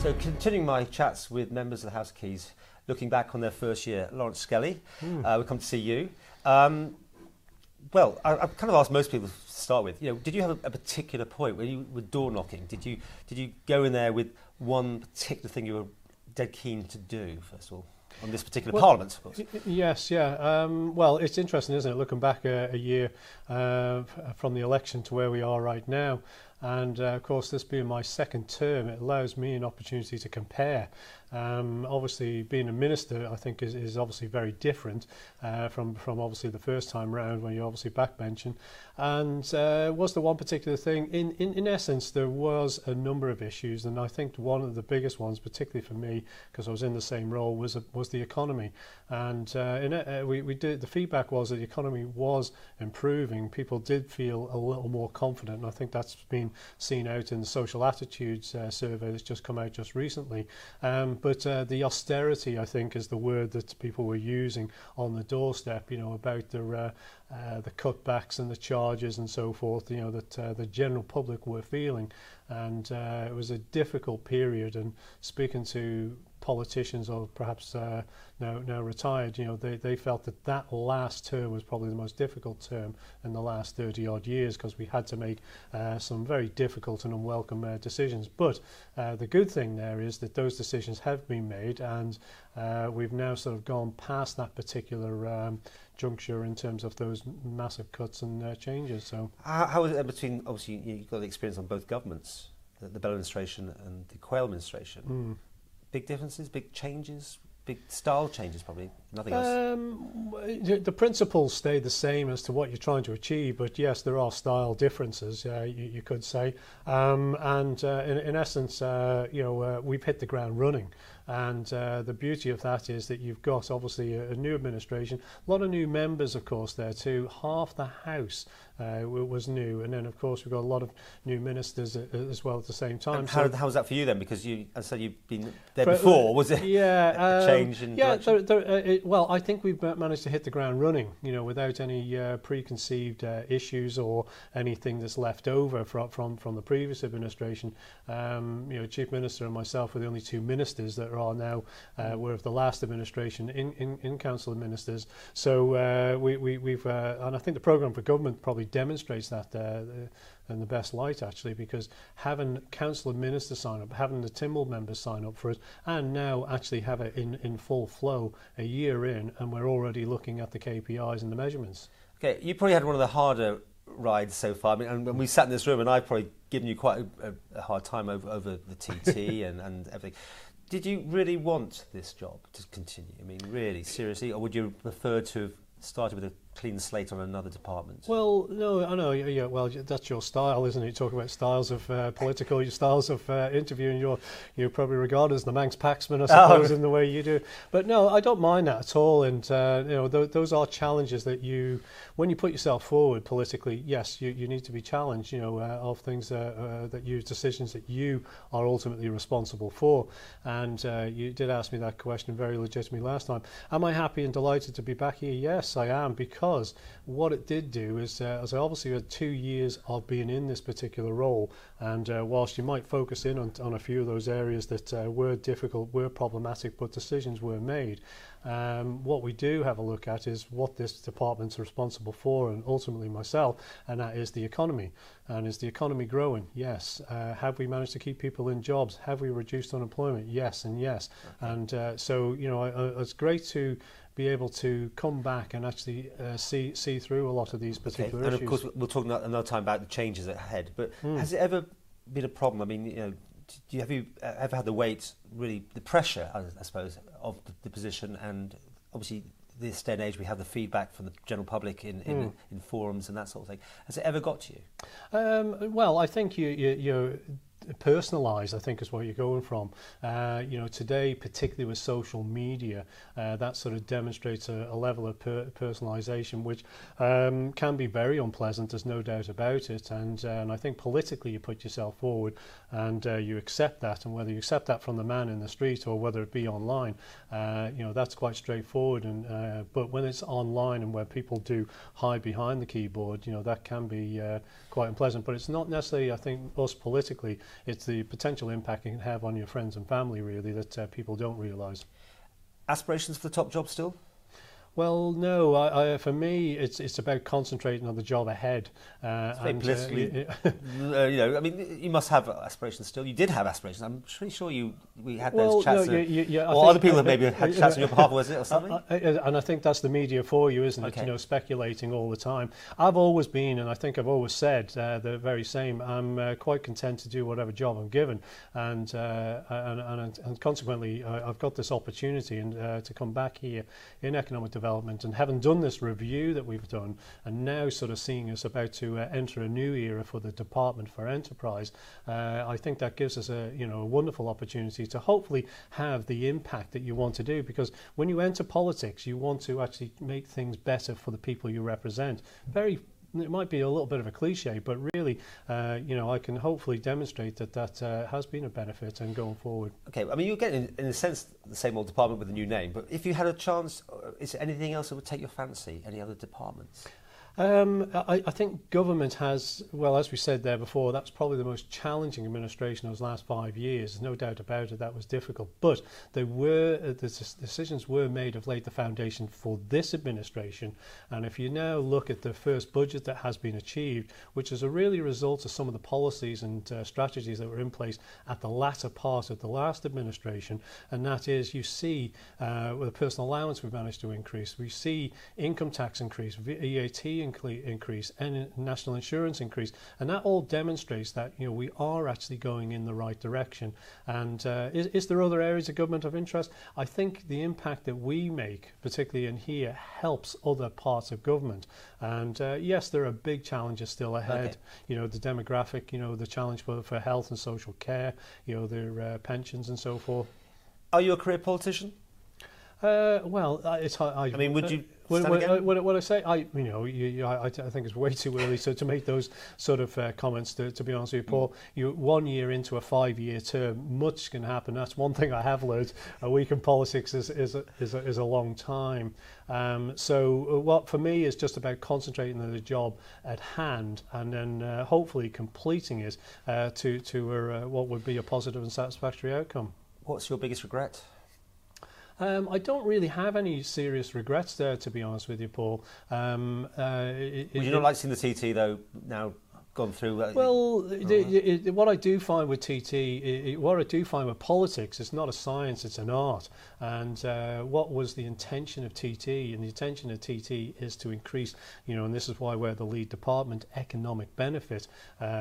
So continuing my chats with members of the House of Keys, looking back on their first year, Laurence Skelly, we come to see you. Well, I've kind of asked most people to start with, did you have a particular point where you were door knocking? Did you go in there with one particular thing you were dead keen to do, first of all, on this particular Parliament, of course? Yes, yeah. Well, it's interesting, isn't it, looking back a year from the election to where we are right now. And of course, this being my second term, it allows me an opportunity to compare. Obviously, being a minister, I think, is obviously very different from obviously the first time round when you're obviously backbenching. And was there one particular thing? In essence, there was a number of issues, and I think one of the biggest ones, particularly for me, because I was in the same role, was the economy. And the feedback was that the economy was improving. People did feel a little more confident, and I think that's been seen out in the social attitudes survey that's just come out just recently. But the austerity, I think, is the word that people were using on the doorstep, about the cutbacks and the charges and so forth, that the general public were feeling. And it was a difficult period, and speaking to politicians or perhaps now retired, they felt that last term was probably the most difficult term in the last 30 odd years, because we had to make some very difficult and unwelcome decisions. But the good thing there is that those decisions have been made, and we've now sort of gone past that particular juncture in terms of those massive cuts and changes. So how is it between, obviously you've got the experience on both governments, the Bell administration and the Quayle administration. Big differences, big changes, big style changes, probably nothing else. The principles stay the same as to what you're trying to achieve, but yes, there are style differences, you could say. In essence, we've hit the ground running. And the beauty of that is that you've got obviously a new administration, a lot of new members, of course, there too. Half the House was new, and then of course we've got a lot of new ministers as well at the same time. How was that for you then? Because as I said, you've been there before. Was it a change in direction? Well, I think we've managed to hit the ground running, without any preconceived issues or anything that's left over from the previous administration. Chief Minister and myself were the only two ministers that are now were of the last administration in Council of Ministers. So we've and I think the programme for government probably demonstrates that in the best light, actually, because having Council of Ministers sign up, having the Tynwald members sign up for it, and now actually have it in full flow a year in, and we're already looking at the KPIs and the measurements. Okay, you probably had one of the harder rides so far. I mean, and when we sat in this room, and I've probably given you quite a hard time over the TT and everything. Did you really want this job to continue? I mean, really, seriously? Or would you prefer to have started with a clean slate on another department? Well, no, I know. Yeah, well, that's your style, isn't it? You talk about styles of political styles of interviewing. You're probably regarded as the Manx Paxman, I suppose, in the way you do. But no, I don't mind that at all. And those are challenges that when you put yourself forward politically, yes, you need to be challenged. Of things decisions that you are ultimately responsible for. And you did ask me that question very legitimately last time. Am I happy and delighted to be back here? Yes, I am, because what it did do is, as I obviously had 2 years of being in this particular role, and whilst you might focus in on a few of those areas that were difficult, were problematic, but decisions were made, what we do have a look at is what this department's responsible for, and ultimately myself, and that is the economy. And is the economy growing? Yes. Have we managed to keep people in jobs? Have we reduced unemployment? Yes and yes. Okay. And so, it's great to be able to come back and actually see through a lot of these particular issues. And of course, we'll talk another time about the changes ahead. But has it ever been a problem? I mean, have you ever had the weight, really, the pressure, I suppose, of the position? And obviously, this day and age, we have the feedback from the general public in forums and that sort of thing. Has it ever got to you? Well, I think you're personalised, I think, is what you're going from. Today, particularly with social media, that sort of demonstrates a level of personalisation which can be very unpleasant, there's no doubt about it. And I think politically you put yourself forward and you accept that, and whether you accept that from the man in the street or whether it be online, that's quite straightforward. But when it's online and where people do hide behind the keyboard, that can be quite unpleasant. But it's not necessarily, I think, us politically. It's the potential impact it can have on your friends and family, really, that people don't realise. Aspirations for the top job still? Well, no. For me, it's about concentrating on the job ahead. It's very politically, I mean, you must have aspirations still. You did have aspirations. I'm pretty sure we had those chats. Or other people have maybe had chats on your behalf, was it, or something? And I think that's the media for you, isn't it? Okay. You know, speculating all the time. I've always been, and I think I've always said the very same. I'm quite content to do whatever job I'm given, and consequently, I've got this opportunity to come back here in economic development, and having done this review that we've done, and now sort of seeing us about to enter a new era for the Department for Enterprise, I think that gives us a wonderful opportunity to hopefully have the impact that you want to do, because when you enter politics you want to actually make things better for the people you represent. It might be a little bit of a cliche, but really, I can hopefully demonstrate that has been a benefit and going forward. Okay, I mean, you're getting, in a sense, the same old department with a new name, but if you had a chance, is there anything else that would take your fancy? Any other departments? I think government has, well, as we said there before, that's probably the most challenging administration of those last 5 years. There's no doubt about it, that was difficult. But the decisions were made of laid the foundation for this administration. And if you now look at the first budget that has been achieved, which is a really result of some of the policies and strategies that were in place at the latter part of the last administration, and that is, you see with the personal allowance we've managed to increase, we see income tax increase, VAT increase, and national insurance increase, and that all demonstrates that we are actually going in the right direction. And is there other areas of government of interest? I think the impact that we make, particularly in here, helps other parts of government. And yes, there are big challenges still ahead. Okay. The demographic, the challenge for health and social care, their pensions and so forth. Are you a career politician? Well, it's. I mean, would you? What I say, I think it's way too early to make those sort of comments. To be honest with you, Paul, 1 year into a 5-year term, much can happen. That's one thing I have learned. A week in politics is a long time. So what for me is just about concentrating on the job at hand, and then hopefully completing it to what would be a positive and satisfactory outcome. What's your biggest regret? I don't really have any serious regrets there, to be honest with you, Paul. Would you not like seeing the TT, though, now gone through? Well, what I do find with TT, what I do find with politics, it's not a science, it's an art. And what was the intention of TT? And the intention of TT is to increase, and this is why we're the lead department, economic benefit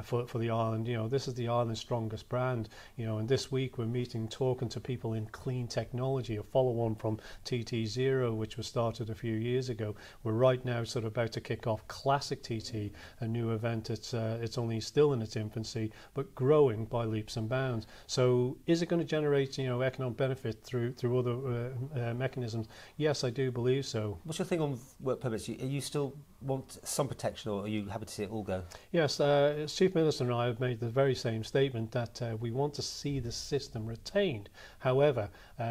for the island. This is the island's strongest brand. And this week we're talking to people in clean technology, a follow-on from TT0, which was started a few years ago. We're right now sort of about to kick off Classic TT, a new event that's it's only still in its infancy, but growing by leaps and bounds. So is it going to generate, economic benefit through other mechanisms? Yes, I do believe so. What's your thing on work permits? Are you still want some protection, or are you happy to see it all go? Yes, as Chief Minister and I have made the very same statement that we want to see the system retained. However,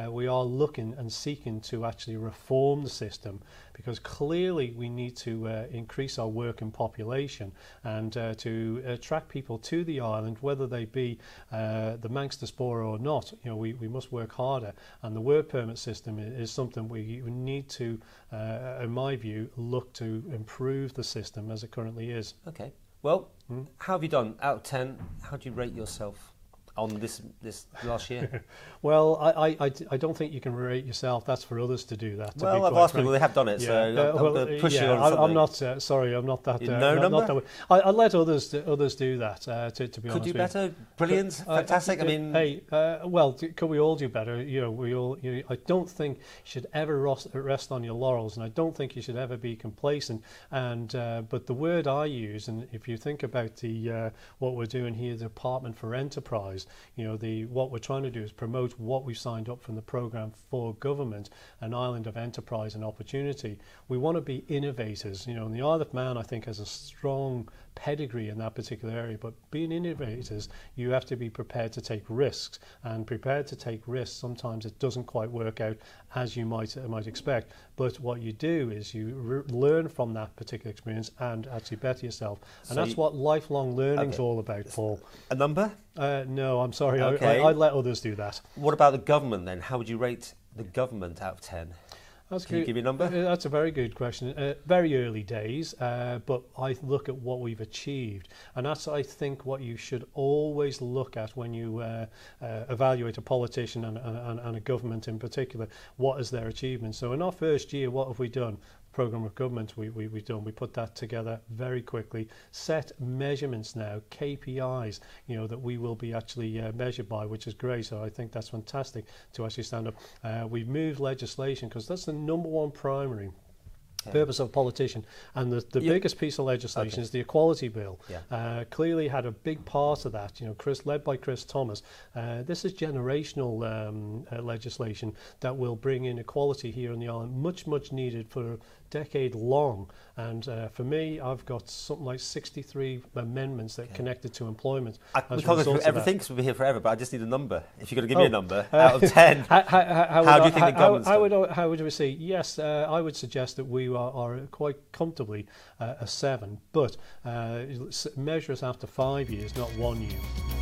we are looking and seeking to actually reform the system, because clearly we need to increase our working population and to attract people to the island, whether they be the Manx diaspora or not. We must work harder, and the work permit system is something we need to, in my view, look to improve the system as it currently is. Okay. Well, how have you done? Out of 10, how do you rate yourself on this last year? Well, I don't think you can rate yourself. That's for others to do that. Well, I've asked people, they have done it, so I'm going to push you on something. I'm not, sorry, I'm not that. Not that way. I let others do that, to be honest with you. Could do better? Brilliant? Fantastic? Could we all do better? I don't think you should ever rest on your laurels, and I don't think you should ever be complacent. And but the word I use, and if you think about what we're doing here, the Department for Enterprise, what we're trying to do is promote what we've signed up from the programme for government, an island of enterprise and opportunity. We want to be innovators, and the Isle of Man, I think, has a strong pedigree in that particular area, but being innovators, you have to be prepared to take risks, and prepared to take risks. Sometimes it doesn't quite work out as you might expect, but what you do is you learn from that particular experience and actually better yourself, and so that's what lifelong learning is all about, Paul. A number? No, I'm sorry. Okay. I'd let others do that. What about the government then? How would you rate the government out of 10? Can you give me a number? That's a very good question. Very early days, but I look at what we've achieved, and that's, I think, what you should always look at when you evaluate a politician and a government in particular. What is their achievement? So in our first year, what have we done? Programme of government we've done. We put that together very quickly, set measurements now, KPIs, that we will be actually measured by, which is great. So I think that's fantastic to actually stand up. We've moved legislation, because that's the number one primary purpose of a politician, and the biggest piece of legislation is the Equality Bill. Clearly had a big part of that, led by Chris Thomas. This is generational legislation that will bring in equality here in the island, much needed for a decade long. And for me, I've got something like 63 amendments that are connected to employment. We can't go through everything because we'll be here forever, but I just need a number. If you're going to give me a number out of 10, how do you think the government's done? How would we say? Yes, I would suggest that we are quite comfortably a 7, but measure us after 5 years, not 1 year.